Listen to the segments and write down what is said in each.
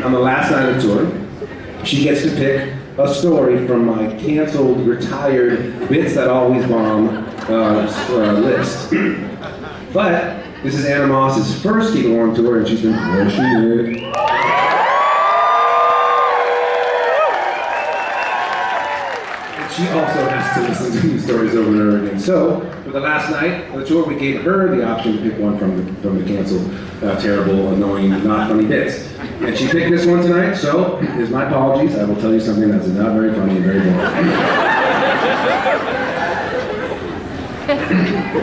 on the last night of the tour, she gets to pick a story from my canceled, retired, bits that always bomb list. But this is Anna Moss's first Keep It Warm tour, and she's been crushing it. She also has to listen to these stories over and over again. So, for the last night of the tour, we gave her the option to pick one from the canceled, terrible, annoying, not funny bits. And she picked this one tonight, so here's my apologies. I will tell you something that's not very funny and very boring.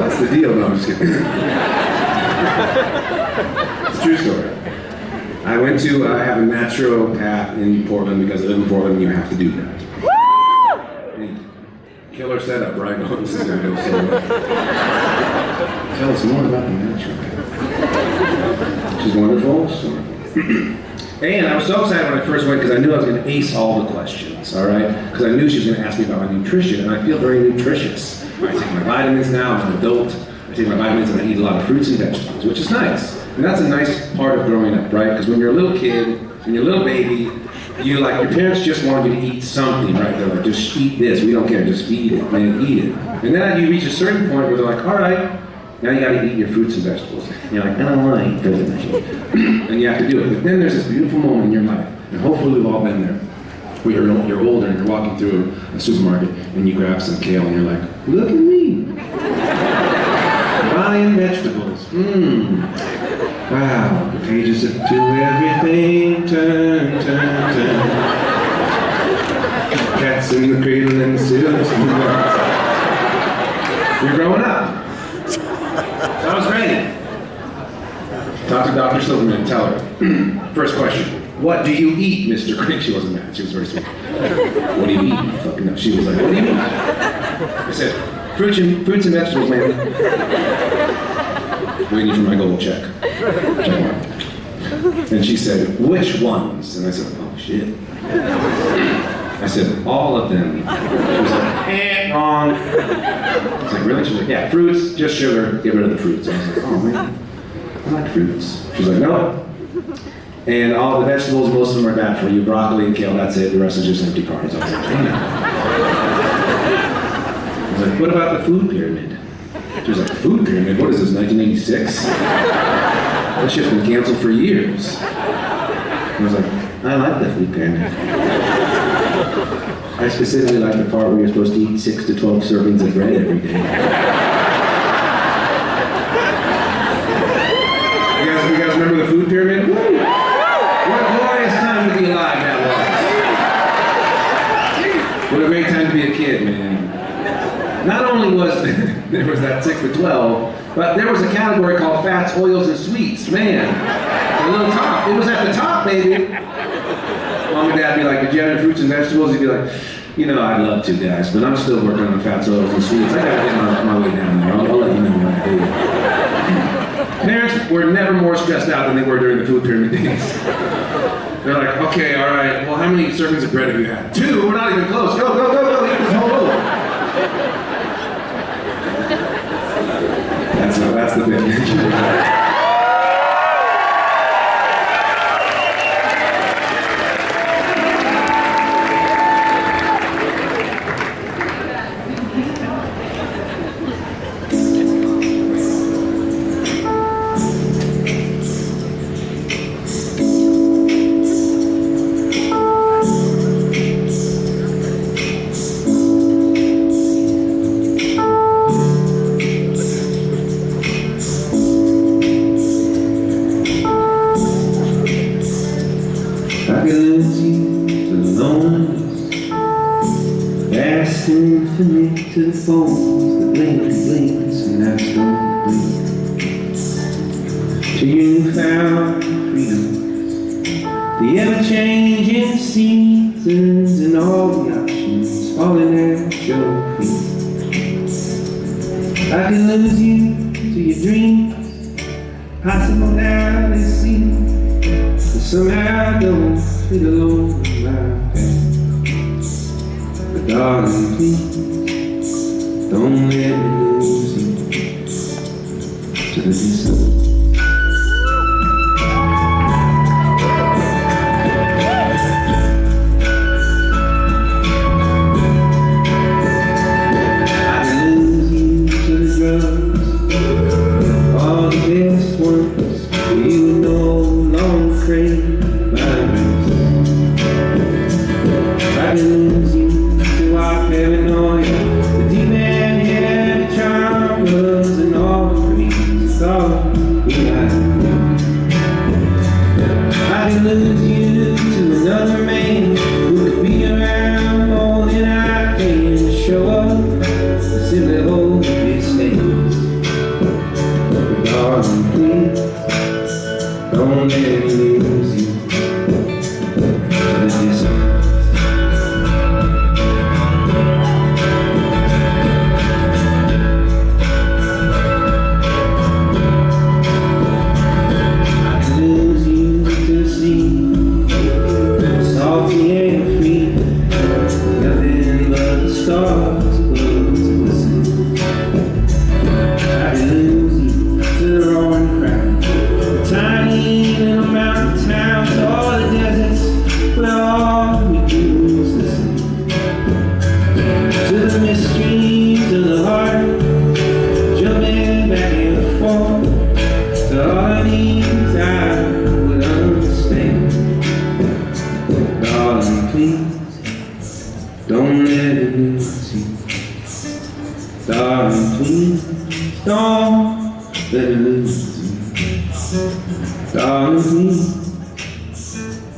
What's the deal? No, I'm just kidding. It's a true story. I went to have a naturopath in Portland because I live in Portland, you have to do that. Killer setup, right? No, this is going to go so well. Tell us more about the naturopath. She's wonderful. And I was so excited when I first went because I knew I was going to ace all the questions, all right? Because I knew she was going to ask me about my nutrition, and I feel very nutritious. I take my vitamins now, I'm an adult. I take my vitamins and I eat a lot of fruits and vegetables, which is nice. And that's a nice part of growing up, right? Because when you're a little kid, when you're a little baby, your parents just want you to eat something, right? They're like, just eat this, we don't care, just feed it, man, eat it. And then you reach a certain point where they're like, all right, now you gotta eat your fruits and vegetables. And you're like, I don't wanna eat fruits and vegetables. And you have to do it. But then there's this beautiful moment in your life, and hopefully we've all been there, where you're older and you're walking through a supermarket and you grab some kale and you're like, look at me. Buying vegetables. Wow, the pages to everything turn. Cats in the cradle and the sills. You're growing up. So I was ready. Talk to Dr. Silverman, tell her. First question, what do you eat, Mr. Craigie? She wasn't mad, she was very sweet. What do you eat? Fucking no. She was like, what do you eat? I said, fruits and vegetables, man. Waiting for my gold check. And she said, which ones? And I said, oh shit. I said, all of them. She was like, wrong. I was like, really? She was like, yeah, fruits, just sugar, get rid of the fruits. I was like, oh man, I like fruits. She was like, no. And all the vegetables, most of them are bad for you. Broccoli and kale, that's it. The rest is just empty carbs. I was like, damn. I was like, what about the food pyramid? She was like, food pyramid? What is this, 1986? That shit's been canceled for years. I was like, I like the food pyramid. I specifically like the part where you're supposed to eat 6 to 12 servings of bread every day. You guys remember the food pyramid? Woo! What a glorious time to be alive that was. What a great time to be a kid, man. Not only was there was that 6 to 12, but there was a category called fats, oils, and sweets. Man, the little top. It was at the top, baby. Mom and Dad would be like, did you have any fruits and vegetables? He'd be like, you know, I'd love to, guys, but I'm still working on fats, oils, and sweets. I gotta get my way down there. I'll let you know when I do. Parents were never more stressed out than they were during the food pyramid days. They're like, okay, all right, well, how many servings of bread have you had? 2, we're not even close. Go, go, go, go, eat this whole loaf. That's the bit. Infinite to the phones that blink and blinks and that's don't blink. To your newfound freedom, the ever-changing seasons and all the options falling at your feet. I can lose you to your dreams, possible now they seem, but somehow I don't feel alone in my path. But darling, please, don't let me lose you to the distance.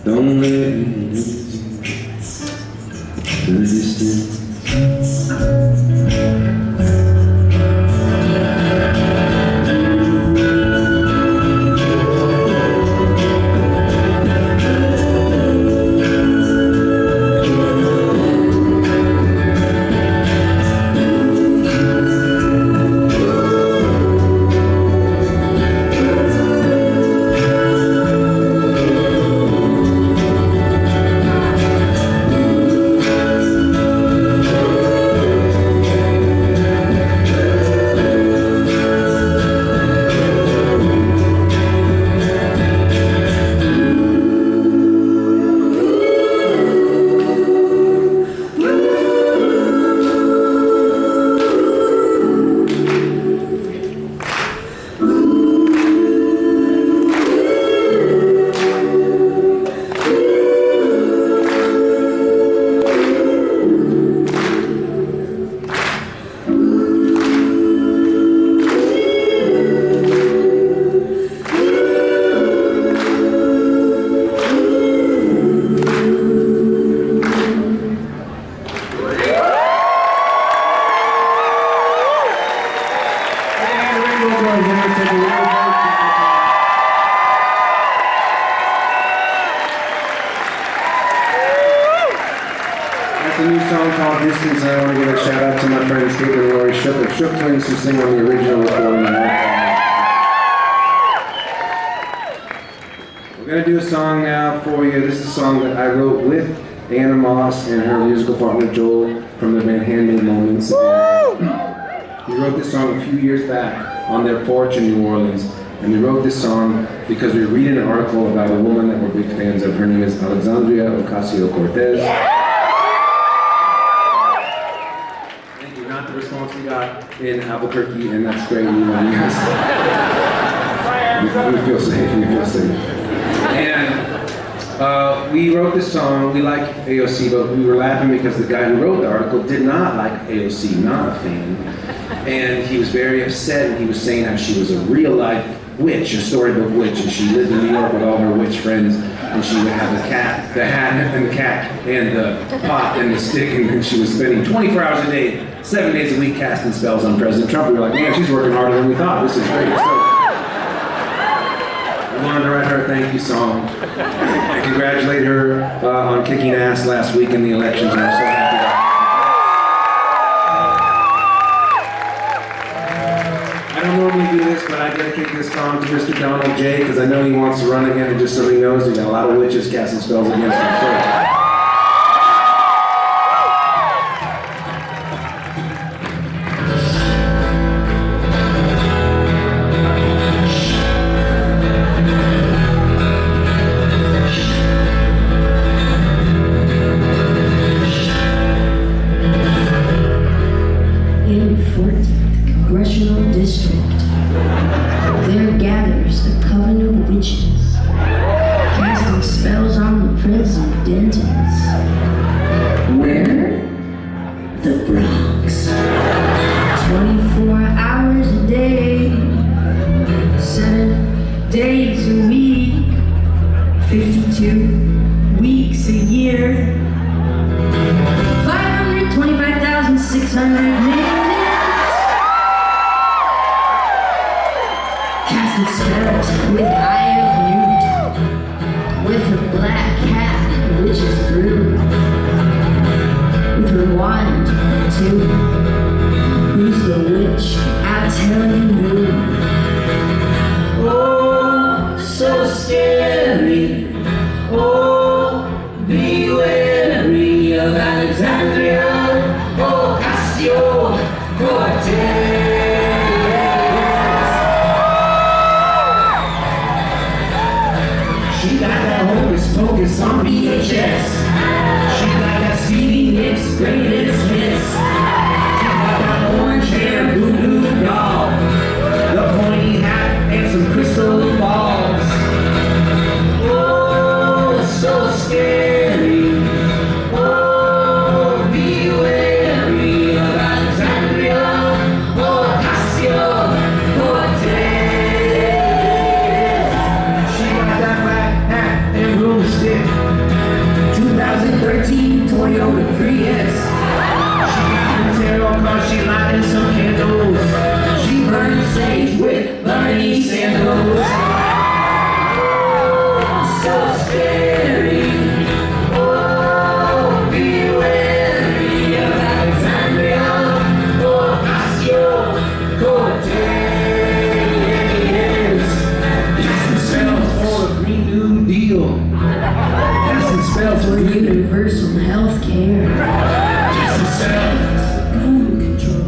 Don't let me lose the distance. Twins who sing on the original recording. We're going to do a song now for you. This is a song that I wrote with Anna Moss and her musical partner Joel from the band Handmade Moments. We wrote this song a few years back on their porch in New Orleans. And we wrote this song because we were reading an article about a woman that we're big fans of. Her name is Alexandra Ocasio Cortez. The response we got in Albuquerque, and that's great. You know, you guys, we feel safe. We feel safe. And we wrote this song. We like AOC, but we were laughing because the guy who wrote the article did not like AOC, not a fan, and he was very upset. And he was saying how she was a real-life witch, a storybook witch, and she lived in New York with all her witch friends. And she would have the cat, the hat, and the cat, and the pot, and the stick, and then she was spending 24 hours a day, 7 days a week casting spells on President Trump. We were like, man, she's working harder than we thought. This is great. So, I wanted to write her a thank you song and congratulate her on kicking ass last week in the elections, and I'm so happy about it. I don't normally do this, but I dedicate this song to Mr. Donald J. because I know he wants to run again, and just so he knows, we got a lot of witches casting spells against him. So, there gathers a coven of witches, casting spells on the presidents. Where? The Bronx. 24 hours a day, 7 days a week, 52 weeks a year, 525,600 minutes. Spells with eye of newt, with her black cat, which is through, with her wand too. Who's the witch? I'll tell you who. Oh, so scary. Oh, be wary of Alexandra Ocasio Cortez. She got that hocus pocus on VHS. She got that Stevie Nicks greatest hits. She got that orange hair voodoo doll, the pointy hat and some crystal balls. Oh, so scary. Oh, be wary of Alexandra Ocasio Cortez. She got that black hat and broomstick. 2013 Toyota Prius. She got her tarot card, she lighted some candles. She burned sage with Bernie sandals. So scary. Oh, be wary of Alexandra Ocasio Cortez. Casting spells for a Green New Deal. Casting spells For universal health care. Casting spells. Gun control.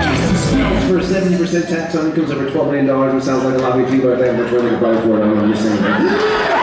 Casting spells for a 70% tax on incomes over $12 million, which sounds like a lot of people, but I think we're trying to probably afford it. I'm just saying.